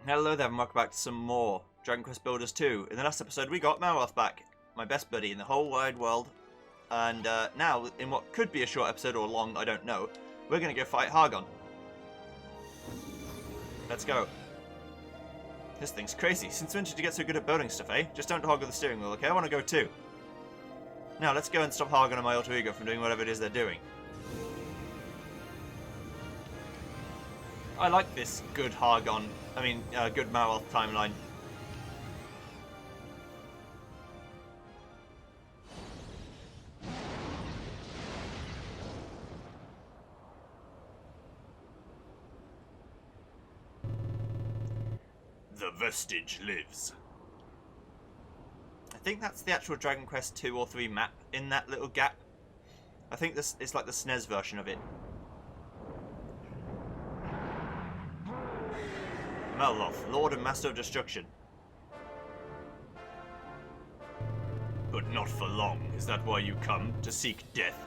Hello there and welcome back to some more Dragon Quest Builders 2. In the last episode we got Malroth back, my best buddy in the whole wide world. And now, in what could be a short episode or long, I don't know, we're going to go fight Hargon. Let's go. This thing's crazy. Since when did you get so good at building stuff, eh? Just don't hog with the steering wheel, okay? I want to go too. Now let's go and stop Hargon and my alter ego from doing whatever it is they're doing. I like this good Hargon, good Malroth timeline. The Vestige lives. I think that's the actual Dragon Quest 2 or 3 map in that little gap. I think this is like the SNES version of it. Malroth, Lord and Master of Destruction. But not for long. Is that why you come? To seek death?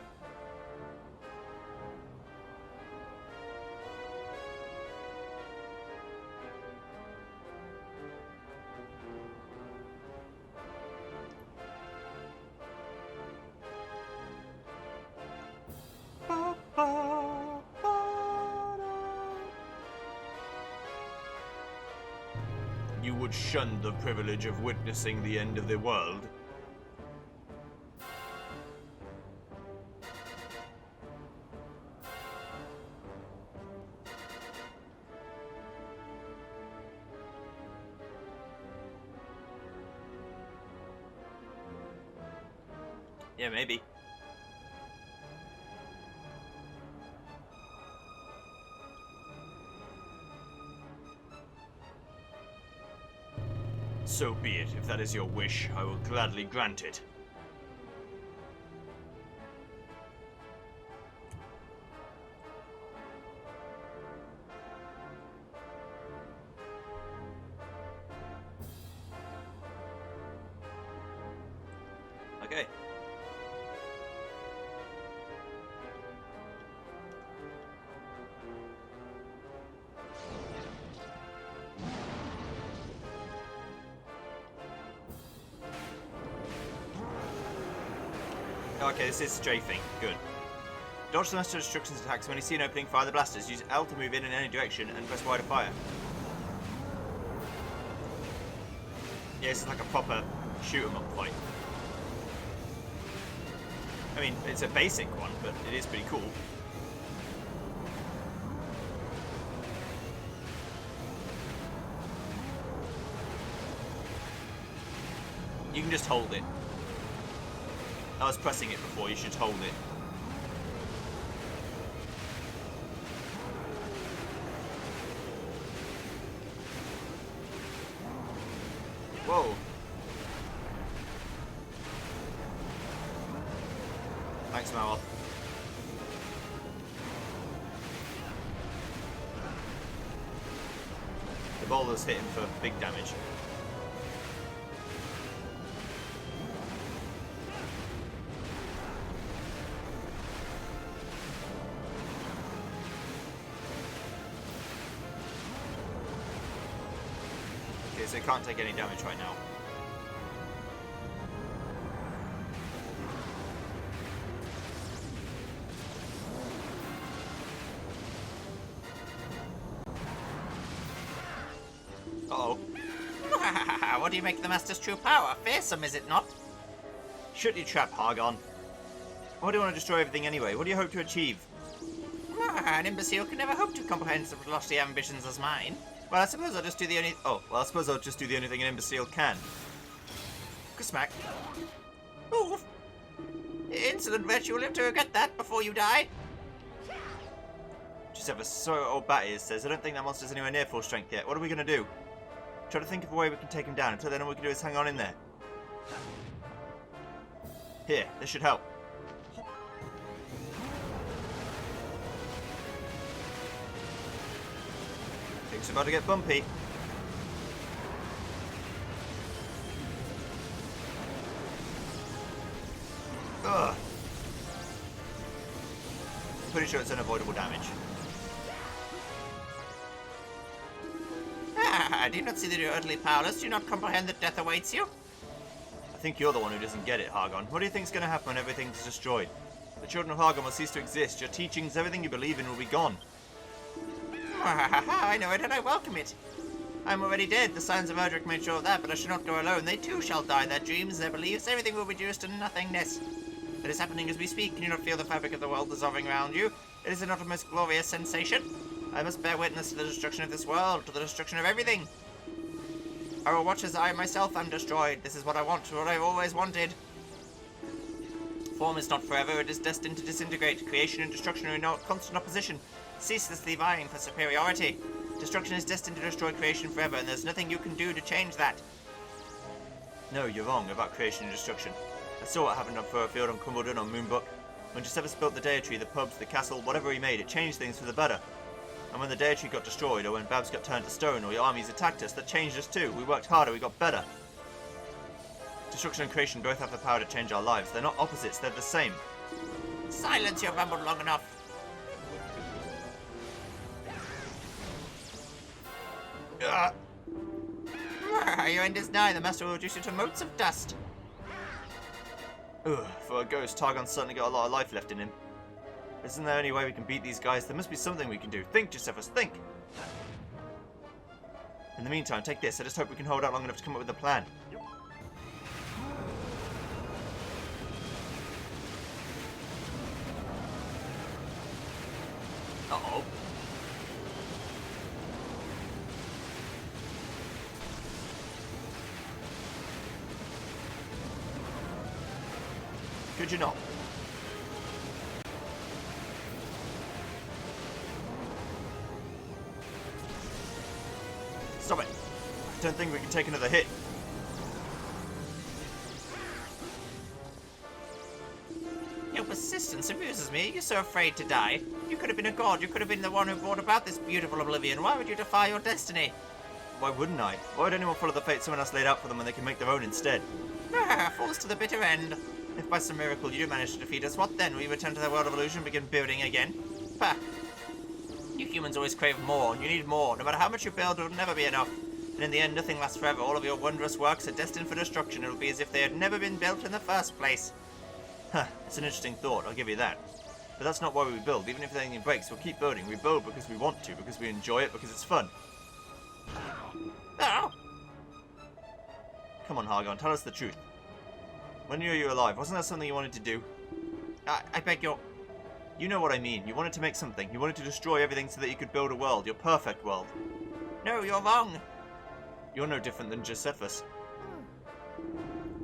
You would shun the privilege of witnessing the end of the world? Yeah, maybe. So be it. If that is your wish, I will gladly grant it. Okay. Okay, this is strafing. Good. Dodge the Master of Destruction's attacks. When you see an opening, fire the blasters. Use L to move in any direction and press Y to fire. Yeah, this is like a proper shoot 'em up fight. I mean, it's a basic one, but it is pretty cool. You can just hold it. I was pressing it before, you should hold it. Whoa. Thanks, Malroth. The boulder's hitting for big damage. So it can't take any damage right now. Uh-oh. What do you make the Master's true power? Fearsome, is it not? Shut your trap, Hargon. Why do you want to destroy everything anyway? What do you hope to achieve? An imbecile can never hope to comprehend such lofty ambitions as mine. Well, I suppose I'll just do the only... Oh, well, I suppose I'll just do the only thing an imbecile can. Smack. Oof. Insolent wretch, you'll live to regret that before you die. Just ever so old Batty says, I don't think that monster's anywhere near full strength yet. What are we going to do? Try to think of a way we can take him down. Until then, all we can do is hang on in there. Here, this should help. Things are about to get bumpy. Ugh. I'm pretty sure it's unavoidable damage. Do you not see that you're utterly powerless? Do you not comprehend that death awaits you? I think you're the one who doesn't get it, Hargon. What do you think's going to happen when everything's destroyed? The children of Hargon will cease to exist. Your teachings, everything you believe in will be gone. I know it and I welcome it. I'm already dead. The Scions of Erdrick made sure of that, but I shall not go alone. They too shall die. Their dreams, their beliefs, everything will reduce to nothingness. It is happening as we speak. Can you not feel the fabric of the world dissolving around you? It is not a most glorious sensation. I must bear witness to the destruction of this world, to the destruction of everything. I will watch as I myself am destroyed. This is what I want, what I've always wanted. Form is not forever, it is destined to disintegrate. Creation and destruction are in constant opposition, ceaselessly vying for superiority. Destruction is destined to destroy creation forever, and there's nothing you can do to change that. No, you're wrong about creation and destruction. I saw what happened on Furfield, on Crumbledon, on Moonbook. When Josephus built the Deity, the pubs, the castle, whatever he made, it changed things for the better. And when the Deity got destroyed, or when Babs got turned to stone, or your armies attacked us, that changed us too. We worked harder, we got better. Destruction and creation both have the power to change our lives. They're not opposites, they're the same. Silence, you've rambled long enough. Your end is nigh. The master will reduce you to motes of dust. Ugh, for a ghost, Targon's certainly got a lot of life left in him. Isn't there any way we can beat these guys? There must be something we can do. Think, Josephus, think! In the meantime, take this. I just hope we can hold out long enough to come up with a plan. Uh-oh. Could you not? Stop it! I don't think we can take another hit. Your persistence amuses me. You're so afraid to die. You could have been a god. You could have been the one who brought about this beautiful oblivion. Why would you defy your destiny? Why wouldn't I? Why would anyone follow the fate someone else laid out for them when they can make their own instead? Fools to the bitter end. If by some miracle you do manage to defeat us, what then? We return to the world of illusion and begin building again? Pah! You humans always crave more, and you need more. No matter how much you build, it will never be enough. And in the end, nothing lasts forever. All of your wondrous works are destined for destruction. It will be as if they had never been built in the first place. Huh, it's an interesting thought, I'll give you that. But that's not why we build. Even if anything breaks, we'll keep building. We build because we want to, because we enjoy it, because it's fun. Oh! Come on, Hargon, tell us the truth. When you were alive, wasn't that something you wanted to do? I beg your... You know what I mean. You wanted to make something. You wanted to destroy everything so that you could build a world, your perfect world. No, you're wrong. You're no different than Josephus.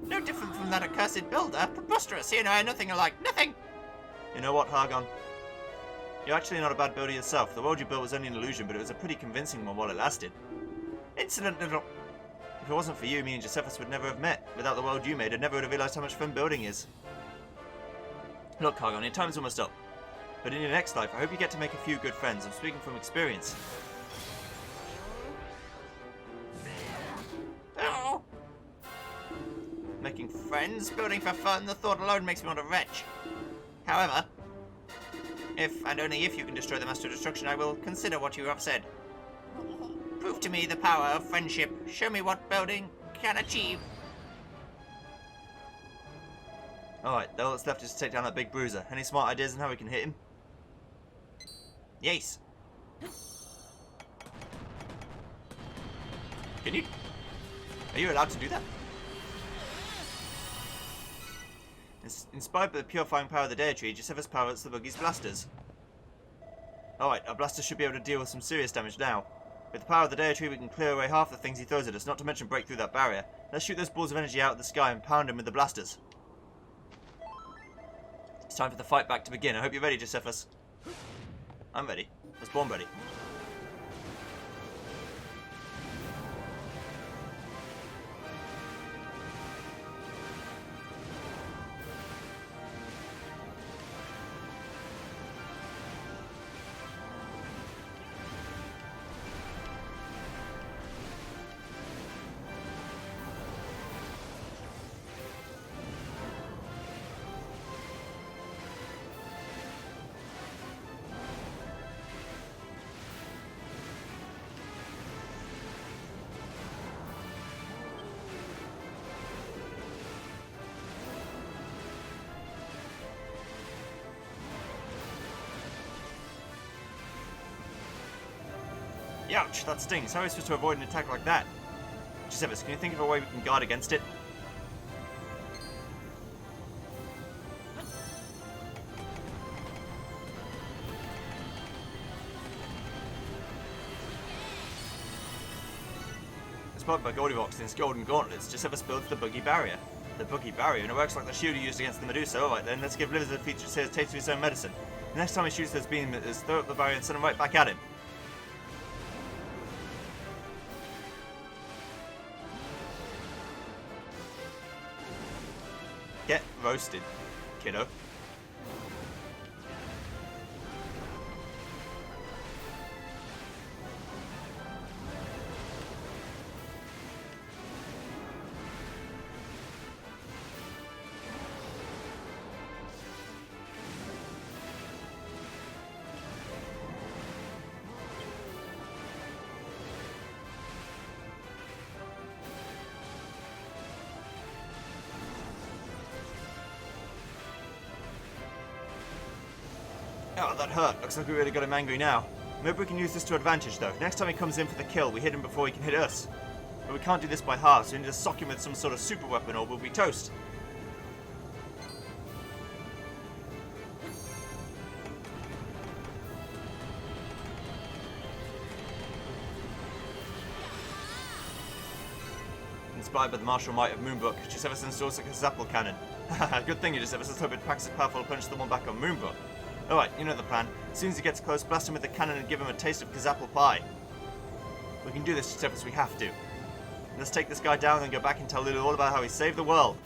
No different from that accursed builder. Preposterous. He and I are nothing alike. Nothing! You know what, Hargon? You're actually not a bad builder yourself. The world you built was only an illusion, but it was a pretty convincing one while it lasted. Insolent little... If it wasn't for you, me and Josephus would never have met. Without the world you made, I never would have realised how much fun building is. Look, Hargon, your time's almost up. But in your next life, I hope you get to make a few good friends. I'm speaking from experience. Oh! Making friends, building for fun, the thought alone makes me want to retch. However, if and only if you can destroy the Master of Destruction, I will consider what you have said. Prove to me the power of friendship. Show me what building can achieve. Alright, all that's left is to take down that big bruiser. Any smart ideas on how we can hit him? Yes. Can you? Are you allowed to do that? Inspired by the purifying power of the Deity, Josephus pilots the Boogie's blasters. Alright, our blasters should be able to deal with some serious damage now. With the power of the Deity, we can clear away half the things he throws at us, not to mention break through that barrier. Let's shoot those balls of energy out of the sky and pound him with the blasters. It's time for the fight back to begin. I hope you're ready, Josephus. I'm ready. I was born ready. Ouch, that stings. How are we supposed to avoid an attack like that? Gisephus, can you think of a way we can guard against it? Inspired by Goldilocks and its golden gauntlets, Gisephus builds the Boogie Barrier. The Boogie Barrier, and it works like the shield he used against the Medusa. Alright then, let's give Lizard a feature to say a taste of his own medicine. The next time he shoots those beam emitters, throw up the barrier and send them right back at him. Get roasted, kiddo. Oh, that hurt. Looks like we really got him angry now. Maybe we can use this to advantage, though. Next time he comes in for the kill, we hit him before he can hit us. But we can't do this by halves, so we need to sock him with some sort of super weapon or we'll be toast. Inspired by the martial might of Moonbrook, Gisephus installs a Zapple cannon. Haha, good thing you Gisephus. Let's hope it packs a powerful punch the one back on Moonbrook. Alright, you know the plan. As soon as he gets close, blast him with the cannon and give him a taste of Kazapple pie. We can do this, Gisephus, we have to. Let's take this guy down and go back and tell Lulu all about how he saved the world.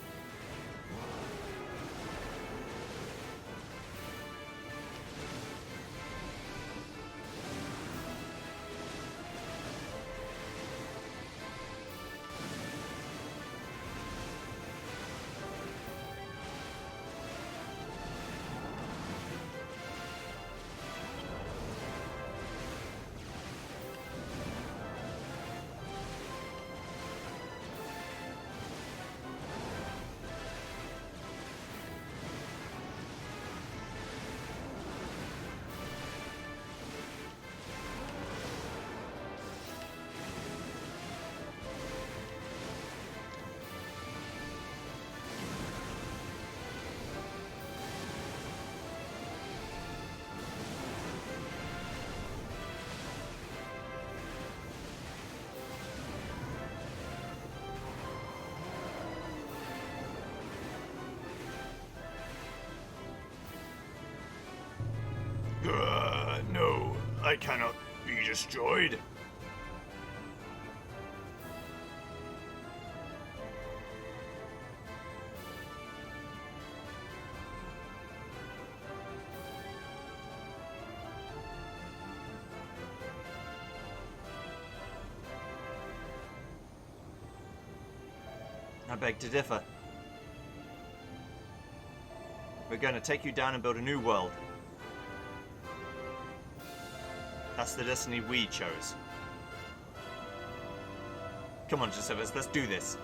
No, I cannot be destroyed. I beg to differ. We're going to take you down and build a new world. That's the destiny we chose. Come on, Gisephus, let's do this.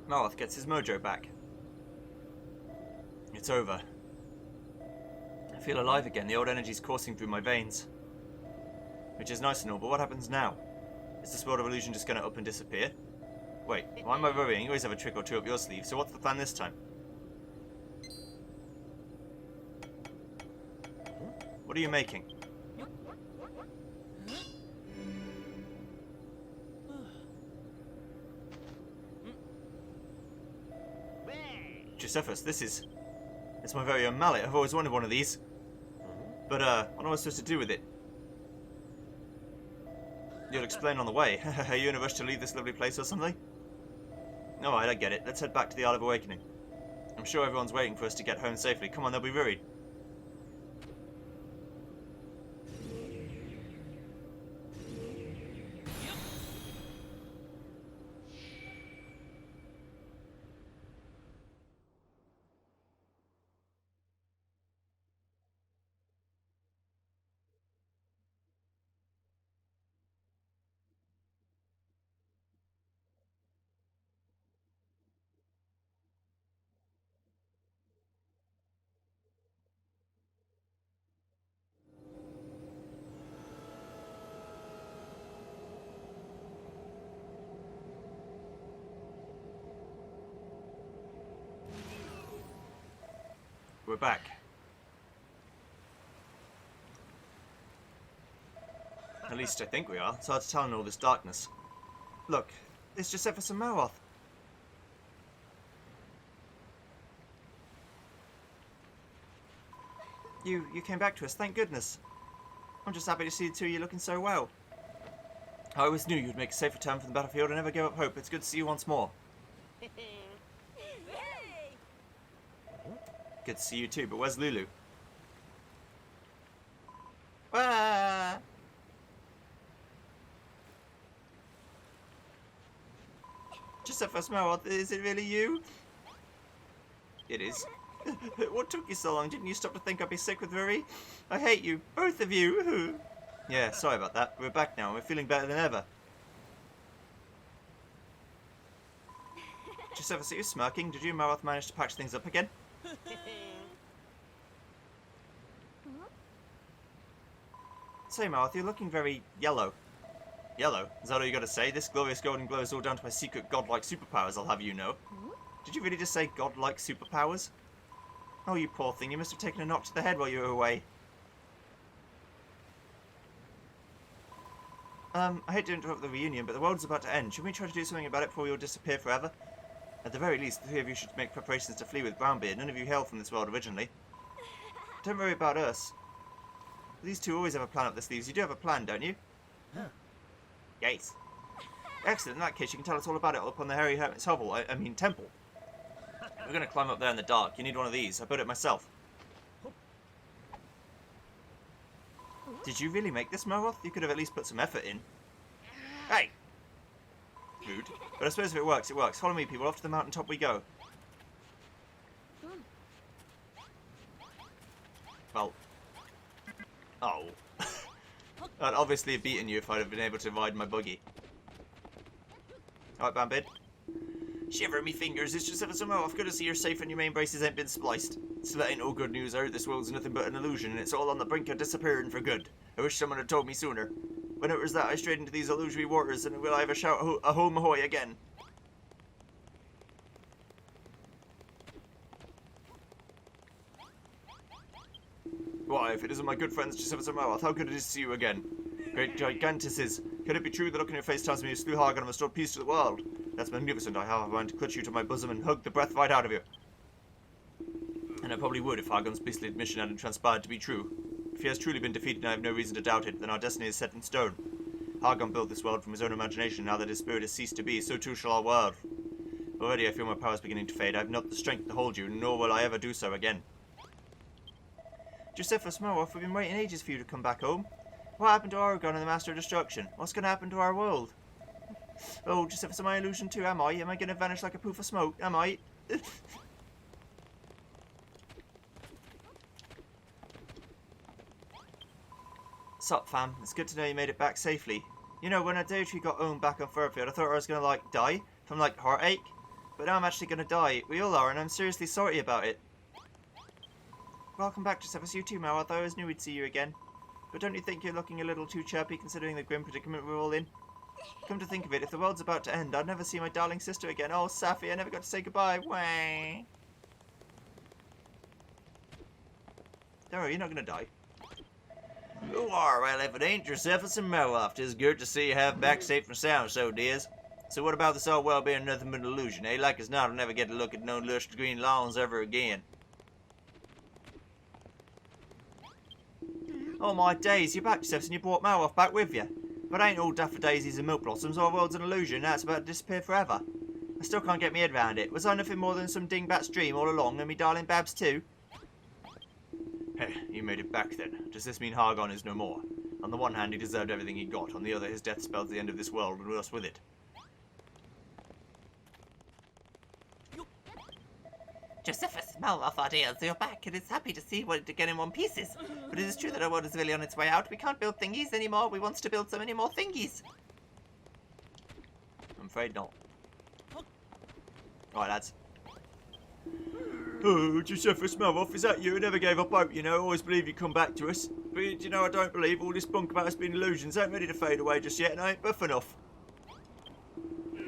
Marth gets his mojo back. It's over. I feel alive again, the old energy's coursing through my veins. Which is nice and all, but what happens now? Is this world of illusion just gonna up and disappear? Wait, why am I worrying? You always have a trick or two up your sleeve, so what's the plan this time? What are you making? Gisephus, it's my very own mallet. I've always wanted one of these. But, what am I supposed to do with it? You'll explain on the way. Are you in a rush to leave this lovely place or something? Alright, I get it. Let's head back to the Isle of Awakening. I'm sure everyone's waiting for us to get home safely. Come on, they'll be worried. We're back. At least I think we are. It's hard to tell in all this darkness. Look, it's Josephus and Maroth. You came back to us, thank goodness. I'm just happy to see the two of you looking so well. I always knew you'd make a safe return from the battlefield and never give up hope. It's good to see you once more. Good to see you too, but where's Lulu? Ah! Josephus Maroth, is it really you? It is. What took you so long? Didn't you stop to think I'd be sick with worry? I hate you, both of you. Yeah, sorry about that. We're back now and we're feeling better than ever. Josephus, are you smirking? Did you and Maroth manage to patch things up again? Say, Maroth, you're looking very yellow. Yellow? Is that all you gotta say? This glorious golden glow is all down to my secret godlike superpowers, I'll have you know. Did you really just say godlike superpowers? Oh, you poor thing, you must have taken a knock to the head while you were away. I hate to interrupt the reunion, but the world's about to end. Should we try to do something about it before we all disappear forever? At the very least, the three of you should make preparations to flee with Brownbeard. None of you hail from this world originally. Don't worry about us. These two always have a plan up their sleeves. You do have a plan, don't you? Huh. Yes. Excellent. In that case, you can tell us all about it up on the Hairy Hermit's hovel. I mean, temple. We're going to climb up there in the dark. You need one of these. I built it myself. Did you really make this, Maroth? You could have at least put some effort in. Hey! Rude. But I suppose if it works, it works. Follow me, people. Off to the mountaintop we go. Well. Oh. I'd obviously have beaten you if I'd have been able to ride my buggy. Alright, Bambid. Shiver me fingers, it's just ever so off. Good to see you're safe and your main braces ain't been spliced. So that ain't no good news. I heard this world's nothing but an illusion and it's all on the brink of disappearing for good. I wish someone had told me sooner. When it was that I strayed into these illusory waters and will I ever shout a home ahoy again? Why, if it isn't my good friends Josephus and Maroth, how good it is to see you again. Great gigantuses, can it be true the look on your face tells me you slew Hargon and restored peace to the world? That's magnificent. I have a mind to clutch you to my bosom and hug the breath right out of you. And I probably would if Hargon's beastly admission hadn't transpired to be true. If he has truly been defeated and I have no reason to doubt it, then our destiny is set in stone. Hargon built this world from his own imagination. Now that his spirit has ceased to be, so too shall our world. Already I feel my powers beginning to fade. I have not the strength to hold you, nor will I ever do so again. Josephus Maroth, we've been waiting ages for you to come back home. What happened to Aragorn and the Master of Destruction? What's going to happen to our world? Oh, Josephus, am I illusion too, am I? Am I going to vanish like a poof of smoke? Am I? Sup, fam? It's good to know you made it back safely. You know, when Deirdre got home back on Furfield, I thought I was going to, like, die from, like, heartache. But now I'm actually going to die. We all are, and I'm seriously sorry about it. Welcome back, Josephus. You too, Maroth. I always knew we'd see you again. But don't you think you're looking a little too chirpy considering the grim predicament we're all in? Come to think of it, if the world's about to end, I'd never see my darling sister again. Oh, Safi, I never got to say goodbye. Wah. Don't worry, you're not going to die. You are, well, if it ain't Josephus and Maroth, 'tis good to see you have back safe and sound, so dears. So what about this all well being nothing but an illusion, eh? Like as not, I'll never get to look at no lush green lawns ever again. Oh my days, you're back, Josephus, and you brought Maroth back with you. But ain't all daffodillies and milk blossoms, our world's an illusion, now it's about to disappear forever. I still can't get my head round it. Was I nothing more than some dingbat's dream all along, and me darling Babs too? Hey, you made it back then. Does this mean Hargon is no more? On the one hand, he deserved everything he got. On the other, his death spells the end of this world, and us with it. Josephus, Malroth, our dears, you're back. It is happy to see what again in one pieces. But it is true that our world is really on its way out. We can't build thingies anymore. We want to build so many more thingies. I'm afraid not. Right, lads. Oh, Josephus Malroth, is that you? Never gave up hope, you know. Always believe you'd come back to us. But, you know, I don't believe all this bunk about us being illusions ain't ready to fade away just yet, and I ain't buff enough.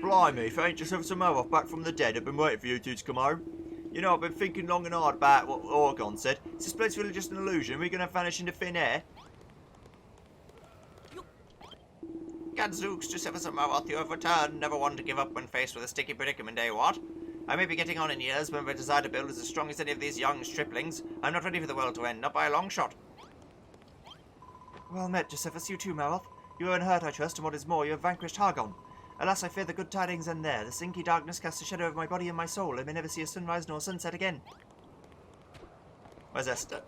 Blimey, if ain't Josephus Malroth back from the dead, I've been waiting for you two to come home. You know, I've been thinking long and hard about what Orgon said. Is this place really just an illusion? We're going to vanish into thin air? Gadzooks, Josephus and Malroth, you have returned. Never one to give up when faced with a sticky predicament, eh, what? I may be getting on in years, but my desire to build is as strong as any of these young striplings. I'm not ready for the world to end, not by a long shot. Well met, Josephus. You too, Malroth. You are unhurt, I trust, and what is more, you have vanquished Hargon. Alas, I fear the good tidings end there. The inky darkness casts a shadow over my body and my soul. I may never see a sunrise nor sunset again. Where's Esther?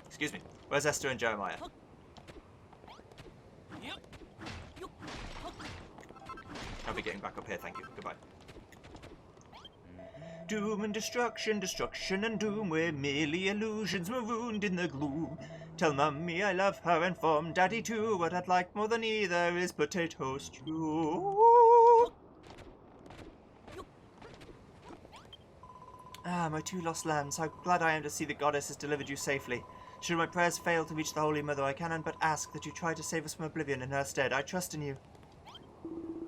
Excuse me. Where's Esther and Jeremiah? I'll be getting back up here, thank you. Goodbye. Doom and destruction, destruction and doom, we're merely illusions marooned in the gloom. Tell Mummy I love her and from Daddy too. What I'd like more than either is potato stew. Ah, my two lost lambs, how glad I am to see the goddess has delivered you safely. Should my prayers fail to reach the Holy Mother, I cannot but ask that you try to save us from oblivion in her stead. I trust in you.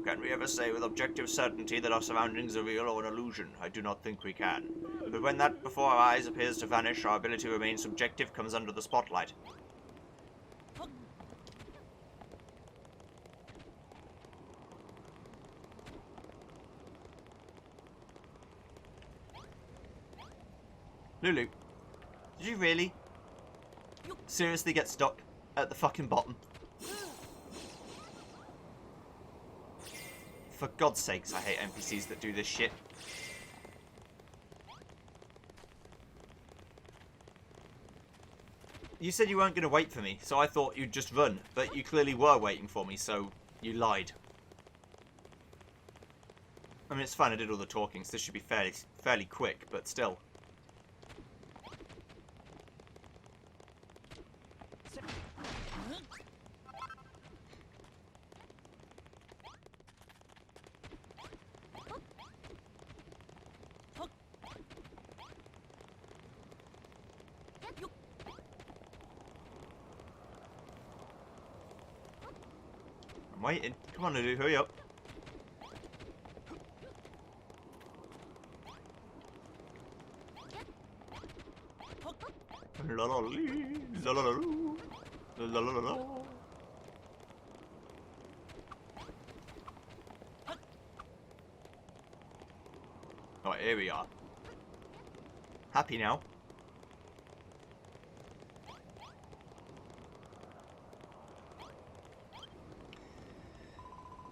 Can we ever say with objective certainty that our surroundings are real or an illusion? I do not think we can. But when that before our eyes appears to vanish, our ability to remain subjective comes under the spotlight. Lulu, did you really seriously get stuck at the fucking bottom? For God's sakes, I hate NPCs that do this shit. You said you weren't going to wait for me, so I thought you'd just run. But you clearly were waiting for me, so you lied. I mean, it's fine, I did all the talking, so this should be fairly quick, but still. I'm waiting. Come on, Lulu, hurry up. La la lee, la la la loo, la la la la. Alright, here we are. Happy now.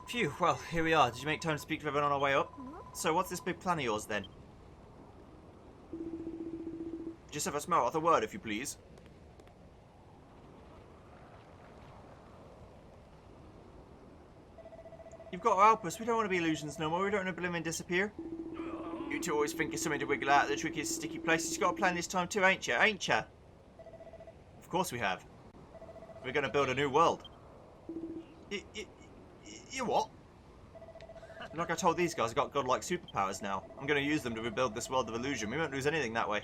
Phew, well, here we are. Did you make time to speak to everyone on our way up? So, what's this big plan of yours, then? Josephus Malroth, a word, if you please. You've got to help us. We don't want to be illusions no more. We don't want to bloom and disappear. You two always think of something to wiggle out of the trickiest sticky places. You've got a plan this time too, ain't you? Ain't you? Of course we have. We're going to build a new world. You what? Like I told these guys, I've got godlike superpowers now. I'm going to use them to rebuild this world of illusion. We won't lose anything that way.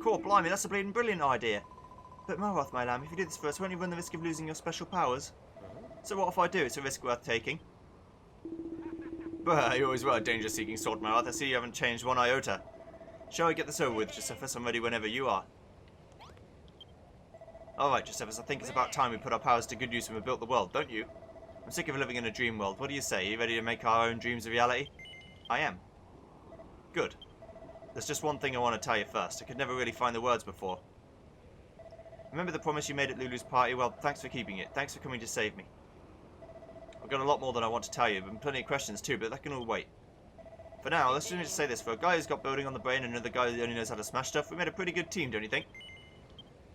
Cool, blimey, that's a bleeding brilliant idea. But Malroth, my lamb, if you do this for us, won't you run the risk of losing your special powers? So what if I do? It's a risk worth taking. But you always were a danger-seeking sort, Malroth. I see you haven't changed one iota. Shall I get this over with, Josephus? I'm ready whenever you are. Alright, Josephus, I think it's about time we put our powers to good use and rebuilt the world, don't you? I'm sick of living in a dream world. What do you say? Are you ready to make our own dreams a reality? I am. Good. There's just one thing I want to tell you first. I could never really find the words before. Remember the promise you made at Lulu's party? Well, thanks for keeping it. Thanks for coming to save me. I've got a lot more than I want to tell you, and plenty of questions too, but that can all wait. For now, let's just say this. For a guy who's got building on the brain and another guy who only knows how to smash stuff, we made a pretty good team, don't you think?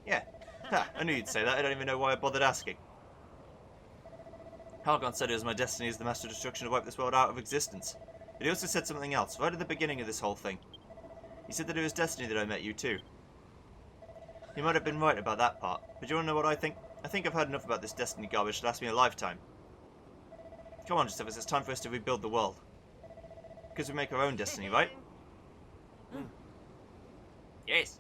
Yeah. Ha, I knew you'd say that. I don't even know why I bothered asking. Hargon said it was my destiny as the Master of Destruction to wipe this world out of existence. But he also said something else, right at the beginning of this whole thing. He said that it was destiny that I met you too. He might have been right about that part, but do you want to know what I think? I think I've heard enough about this destiny garbage to last me a lifetime. Come on, Gustavus, it's time for us to rebuild the world. Because we make our own destiny, right? Yes.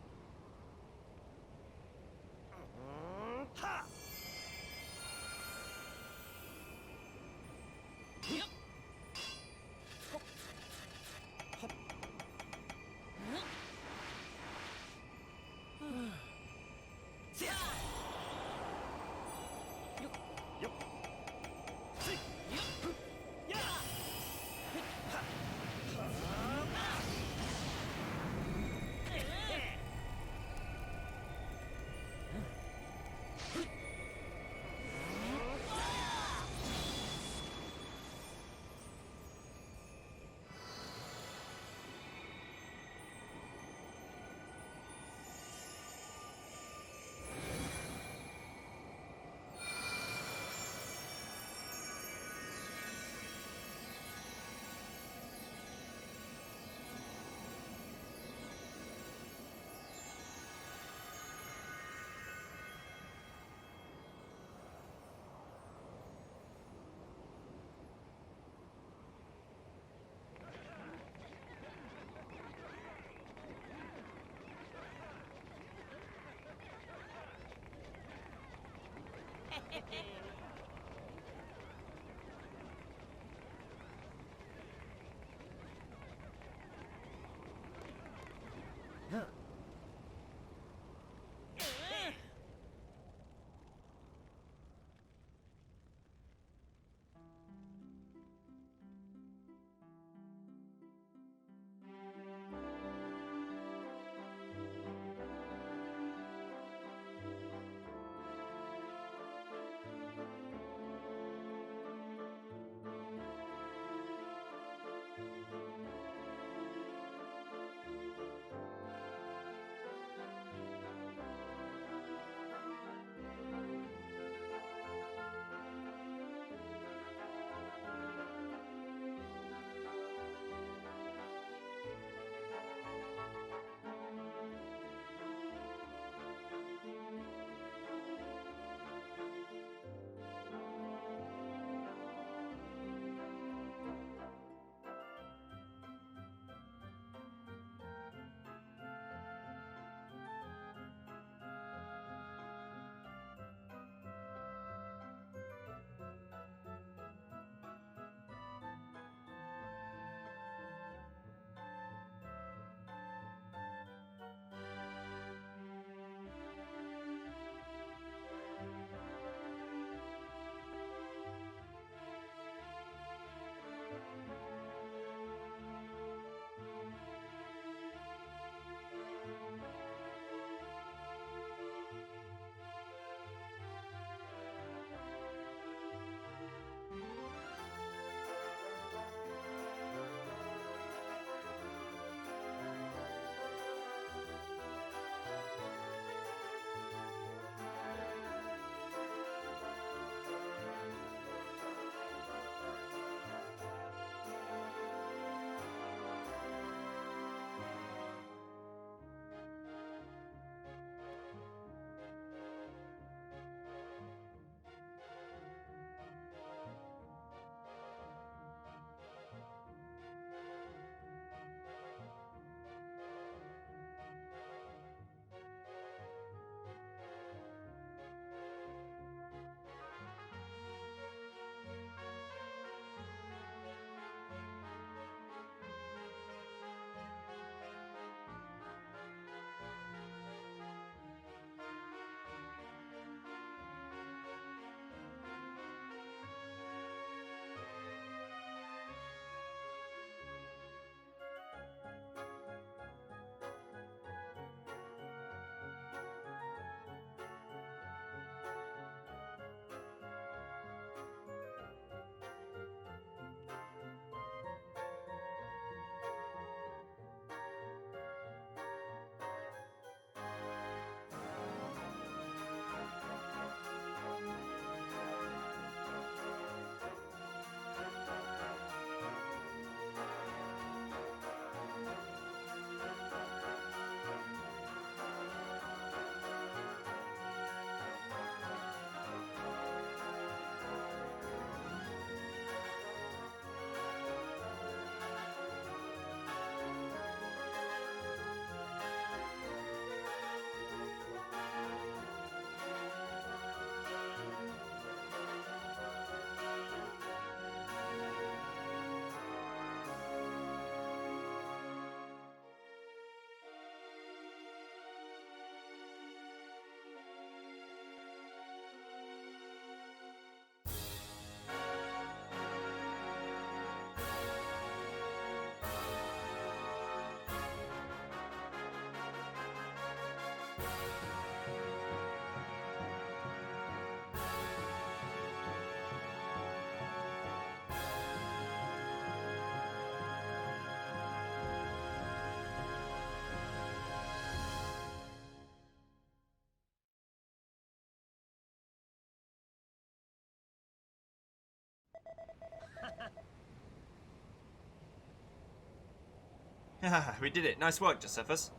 We did it. Nice work, Josephus.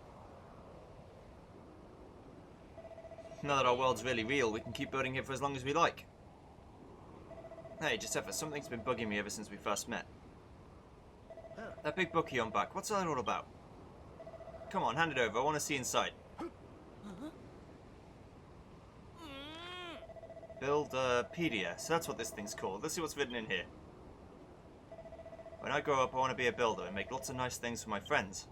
Now that our world's really real, we can keep building it for as long as we like. Hey, Josephus, something's been bugging me ever since we first met. That big book on back, what's that all about? Come on, hand it over. I want to see inside. Builderpedia. So that's what this thing's called. Let's see what's written in here. When I grow up, I want to be a builder and make lots of nice things for my friends.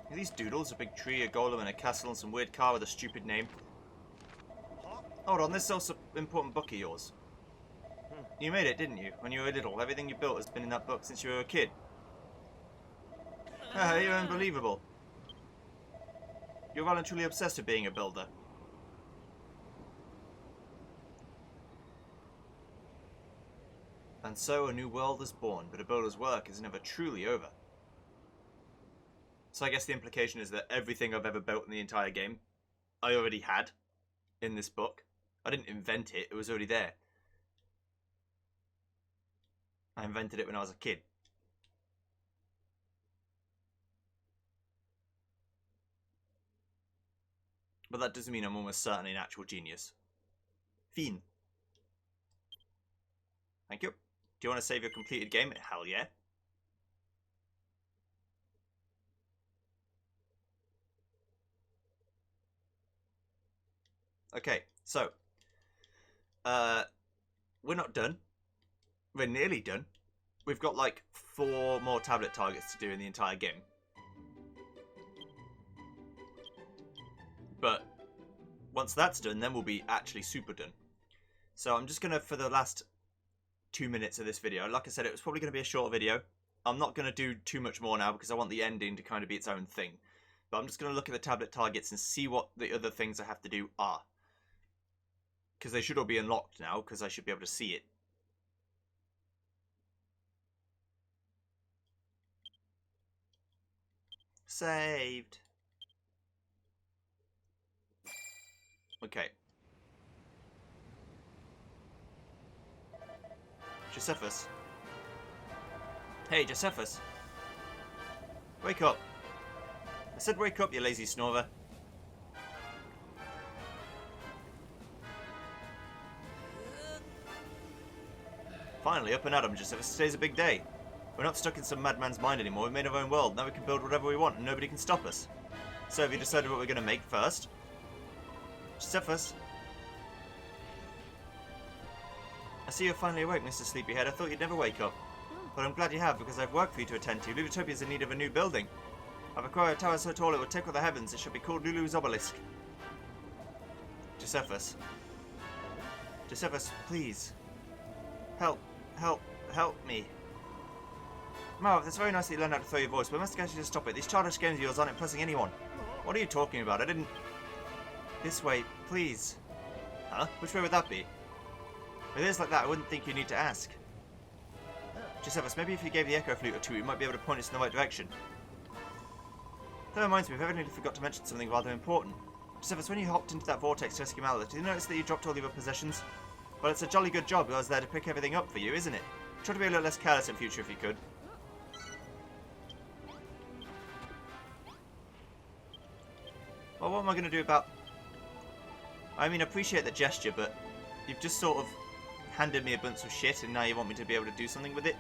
Are these doodles? A big tree, a golem, and a castle, and some weird car with a stupid name. Hold on, this is also an important book of yours. You made it, didn't you? When you were little, everything you built has been in that book since you were a kid. You're unbelievable. You're well and truly obsessed with being a builder. And so a new world is born, but a builder's work is never truly over. So I guess the implication is that everything I've ever built in the entire game, I already had in this book. I didn't invent it, it was already there. I invented it when I was a kid. But that doesn't mean I'm almost certainly an actual genius. Fiend. Thank you. Do you want to save your completed game? Hell yeah. Okay, so we're not done. We're nearly done. We've got like 4 more tablet targets to do in the entire game. But once that's done, then we'll be actually super done. So I'm just going to, for the last 2 minutes of this video, like I said, it was probably going to be a short video. I'm not going to do too much more now because I want the ending to kind of be its own thing. But I'm just going to look at the tablet targets and see what the other things I have to do are. Because they should all be unlocked now, because I should be able to see it. Saved. Okay. Josephus. Hey, Josephus. Wake up. I said wake up, you lazy snorer. Finally, up and at 'em, Josephus. Today's a big day. We're not stuck in some madman's mind anymore. We've made our own world. Now we can build whatever we want and nobody can stop us. So have you decided what we're going to make first? Josephus? I see you're finally awake, Mr. Sleepyhead. I thought you'd never wake up. But I'm glad you have, because I've work for you to attend to. Lulutopia's in need of a new building. I've acquired a tower so tall it would tickle the heavens. It should be called Lulu's Obelisk. Josephus. Josephus, please. Help me. Marv, that's very nice that you learned how to throw your voice, but I must get you to stop it. These childish games of yours aren't impressing anyone. What are you talking about? I didn't... This way, please. Huh? Which way would that be? With ears like that, I wouldn't think you need to ask. Josephus, maybe if you gave the echo flute or two, you might be able to point us in the right direction. That reminds me, I've evidently forgot to mention something rather important. Josephus, when you hopped into that vortex to rescue Malith, did you notice that you dropped all your possessions? Well, it's a jolly good job I was there to pick everything up for you, isn't it? Try to be a little less careless in future if you could. Well, what am I going to do about... I mean, I appreciate the gesture, but you've just sort of handed me a bunch of shit and now you want me to be able to do something with it?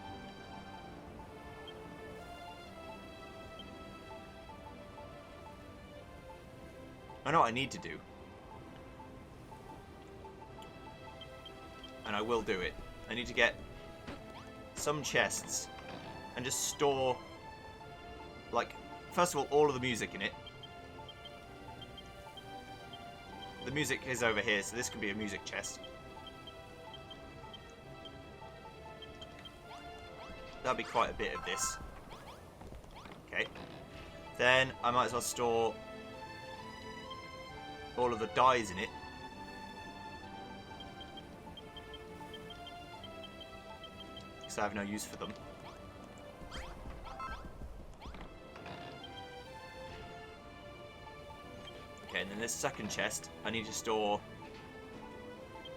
I know what I need to do. And I will do it. I need to get some chests and just store, like, first of all of the music in it. The music is over here, so this can be a music chest. That'll be quite a bit of this. Okay. Then I might as well store all of the dyes in it. Because I have no use for them. Okay, and then this second chest, I need to store...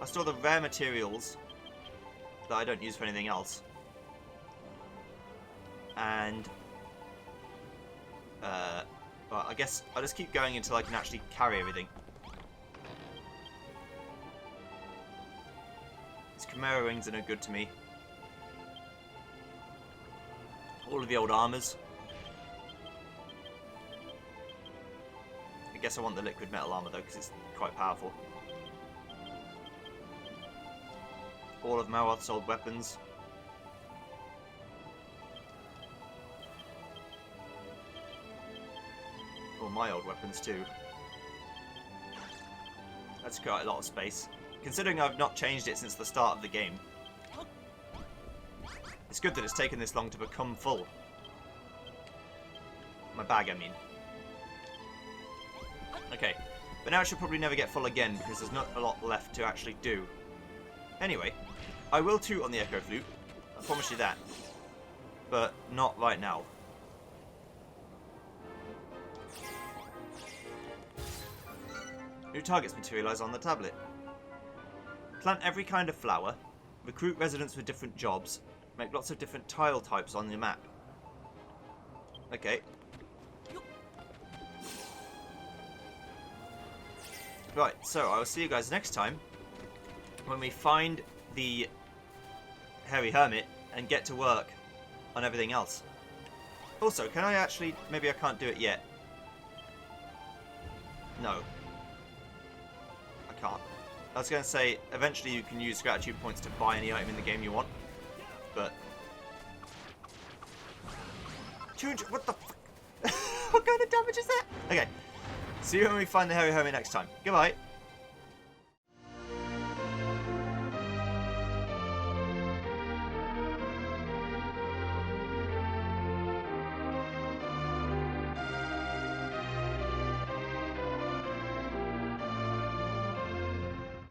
I'll store the rare materials that I don't use for anything else. And well, I guess I'll just keep going until I can actually carry everything. These Chimera wings are no good to me. All of the old armors. I guess I want the liquid metal armor though, because it's quite powerful. All of Maroth's old weapons. All my old weapons too. That's quite a lot of space. Considering I've not changed it since the start of the game. It's good that it's taken this long to become full. My bag, I mean. Okay, but now it should probably never get full again because there's not a lot left to actually do. Anyway, I will toot on the Echo Flute. I promise you that. But not right now. New targets materialise on the tablet. Plant every kind of flower. Recruit residents with different jobs. Make lots of different tile types on your map. Okay. Right, so I will see you guys next time when we find the Hairy Hermit and get to work on everything else. Also, can I actually... Maybe I can't do it yet. No. I can't. I was going to say, eventually you can use gratitude points to buy any item in the game you want. But... What the fuck? What kind of damage is that? Okay. See you when we find the Hairy Hermit next time. Goodbye.